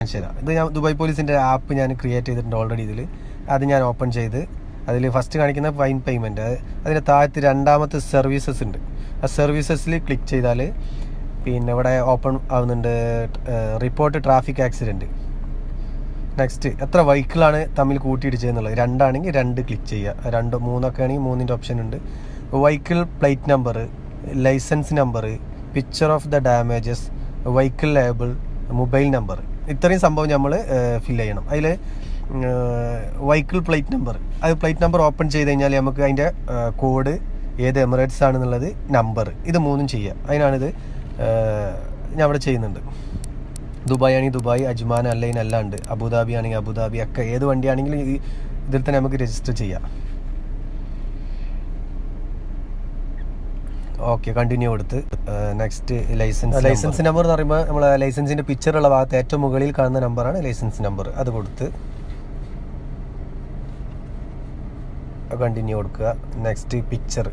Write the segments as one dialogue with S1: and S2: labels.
S1: കാണിച്ചു തരാം. ഇത് ഞാൻ ദുബായ് പോലീസിൻ്റെ ആപ്പ് ഞാൻ ക്രിയേറ്റ് ചെയ്തിട്ടുണ്ട് ഓൾറെഡി. അത് ഞാൻ ഓപ്പൺ ചെയ്ത് അതിൽ ഫസ്റ്റ് കാണിക്കുന്ന ഫൈൻ പേയ്മെൻറ്റ്, അതിന് താഴത്ത് രണ്ടാമത്തെ സർവീസസ് ഉണ്ട്. ആ സർവീസസിൽ ക്ലിക്ക് ചെയ്താൽ പിന്നെ ഇവിടെ ഓപ്പൺ ആവുന്നുണ്ട് റിപ്പോർട്ട് ട്രാഫിക് ആക്സിഡൻറ്റ്. നെക്സ്റ്റ് എത്ര വെഹിക്കിളാണ് തമ്മിൽ കൂട്ടിയിടിച്ചതെന്നുള്ളത്. 2 ആണെങ്കിൽ 2 ക്ലിക്ക് ചെയ്യുക. 2, 3 ആണെങ്കിൽ 3ൻ്റെ ഓപ്ഷൻ ഉണ്ട്. Vehicle plate number, licence number, picture of the damages, vehicle ലേബിൾ, മൊബൈൽ നമ്പർ, ഇത്രയും സംഭവം നമ്മൾ ഫില്ല് ചെയ്യണം. അതിൽ വെഹിക്കിൾ പ്ലേറ്റ് നമ്പർ, അത് പ്ലേറ്റ് നമ്പർ ഓപ്പൺ ചെയ്ത് കഴിഞ്ഞാൽ നമുക്ക് അതിൻ്റെ കോഡ്, ഏത് എമിറേറ്റ്സ് ആണെന്നുള്ളത്, നമ്പർ, ഇത് 3 ചെയ്യുക. അതിനാണിത് ഞാൻ ഇവിടെ ചെയ്യുന്നുണ്ട്. ദുബായ് ആണെങ്കിൽ ദുബായ്, അജ്മാൻ അല്ലൈൻ എല്ലാം ഉണ്ട്. അബുദാബി ആണെങ്കിൽ അബുദാബി, ഒക്കെ ഏത് വണ്ടിയാണെങ്കിലും ഇതിൽ തന്നെ നമുക്ക് രജിസ്റ്റർ ചെയ്യാം. ഓക്കെ, കണ്ടിന്യൂ കൊടുത്ത് നെക്സ്റ്റ് ലൈസൻസ് നമ്പർ എന്ന് പറയുമ്പോൾ നമ്മൾ ലൈസൻസിൻ്റെ പിക്ചറുള്ള ഭാഗത്ത് ഏറ്റവും മുകളിൽ കാണുന്ന നമ്പറാണ് ലൈസൻസ് നമ്പർ. അത് കൊടുത്ത് കണ്ടിന്യൂ കൊടുക്കുക. നെക്സ്റ്റ് പിക്ചർ,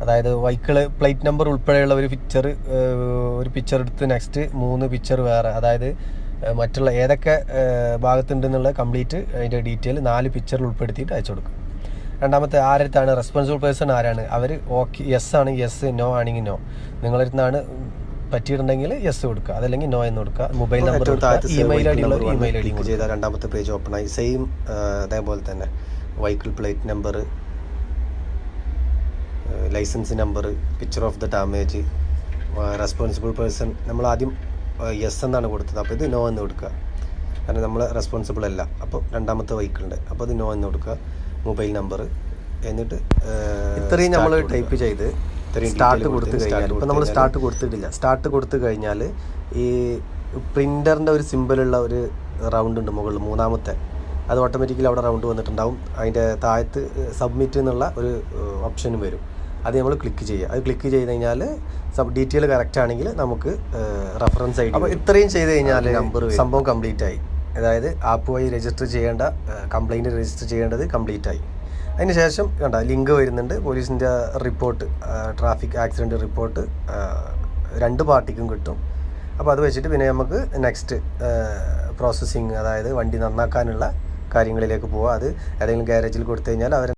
S1: അതായത് വെഹിക്കിൾ പ്ലേറ്റ് നമ്പർ ഉൾപ്പെടെയുള്ള ഒരു പിക്ചർ എടുത്ത് നെക്സ്റ്റ് 3 പിക്ചർ വേറെ, അതായത് മറ്റുള്ള ഏതൊക്കെ ഭാഗത്തുണ്ടെന്നുള്ള കംപ്ലീറ്റ് അതിൻ്റെ ഡീറ്റെയിൽ 4 പിക്ചറിൽ ഉൾപ്പെടുത്തിയിട്ട് അയച്ചു കൊടുക്കും. രണ്ടാമത്തെ ആരടുത്താണ് റെസ്പോൺസിബിൾ പേഴ്സൺ ആരാണ്, അവർ ഓക്കെ യെസ് ആണെങ്കിൽ യെസ്, നോ ആണെങ്കിൽ നോ. നിങ്ങളടുത്താണ് പറ്റിയിട്ടുണ്ടെങ്കിൽ യെസ് കൊടുക്കുക, അതല്ലെങ്കിൽ നോ എന്ന് കൊടുക്കുക. മൊബൈൽ നമ്പർ, ഇമെയിൽ ഐ ഡി ഉള്ള ഇമെയിൽ ഐ ഡി ചെയ്താൽ രണ്ടാമത്തെ പേജ് ഓപ്പൺ ആയി. സെയിം അതേപോലെ തന്നെ vehicle plate number, licence number, picture of the damage, responsible person നമ്മൾ ആദ്യം യെസ് എന്നാണ് കൊടുത്തത്, അപ്പോൾ ഇത് നോ എന്ന് കൊടുക്കുക. കാരണം നമ്മൾ റെസ്പോൺസിബിൾ അല്ല. അപ്പോൾ രണ്ടാമത്തെ വെഹിക്കിളുണ്ട്, അപ്പോൾ ഇത് നോ എന്ന് കൊടുക്കുക. മൊബൈൽ നമ്പർ, എന്നിട്ട് ഇത്രയും നമ്മൾ ടൈപ്പ് ചെയ്ത് സ്റ്റാർട്ട് കൊടുത്തു കഴിഞ്ഞാൽ, ഇപ്പോൾ നമ്മൾ സ്റ്റാർട്ട് കൊടുത്തിട്ടില്ല. സ്റ്റാർട്ട് കൊടുത്തു കഴിഞ്ഞാൽ ഈ പ്രിൻ്ററിൻ്റെ ഒരു സിമ്പിളുള്ള ഒരു റൗണ്ട് ഉണ്ട് മുകളിൽ, മൂന്നാമത്തെ, അത് ഓട്ടോമാറ്റിക്കലി അവിടെ റൗണ്ട് വന്നിട്ടുണ്ടാവും. അതിൻ്റെ താഴത്ത് സബ്മിറ്റ് എന്നുള്ള ഒരു ഓപ്ഷനും വരും. അത് നമ്മൾ ക്ലിക്ക് ചെയ്യുക. അത് ക്ലിക്ക് ചെയ്ത് കഴിഞ്ഞാൽ ഡീറ്റെയിൽ കറക്റ്റ് ആണെങ്കിൽ നമുക്ക് റെഫറൻസ് ഐ ഡി. അപ്പോൾ ഇത്രയും ചെയ്ത് കഴിഞ്ഞാൽ സംഭവം കംപ്ലീറ്റ് ആയി. അതായത് ആപ്പ് വഴി രജിസ്റ്റർ ചെയ്യേണ്ട കംപ്ലയിൻറ്റ് രജിസ്റ്റർ ചെയ്യേണ്ടത് കംപ്ലീറ്റ് ആയി. അതിന് ശേഷം കണ്ട ലിങ്ക് വരുന്നുണ്ട്, പോലീസിൻ്റെ റിപ്പോർട്ട്, ട്രാഫിക് ആക്സിഡൻറ്റ് റിപ്പോർട്ട് 2 പാർട്ടിക്കും കിട്ടും. അപ്പോൾ അത് വെച്ചിട്ട് പിന്നെ നമുക്ക് നെക്സ്റ്റ് പ്രോസസ്സിങ്, അതായത് വണ്ടി നന്നാക്കാനുള്ള കാര്യങ്ങളിലേക്ക് പോവുക. അത് ഏതെങ്കിലും ഗ്യാരേജിൽ കൊടുത്തു കഴിഞ്ഞാൽ അവർ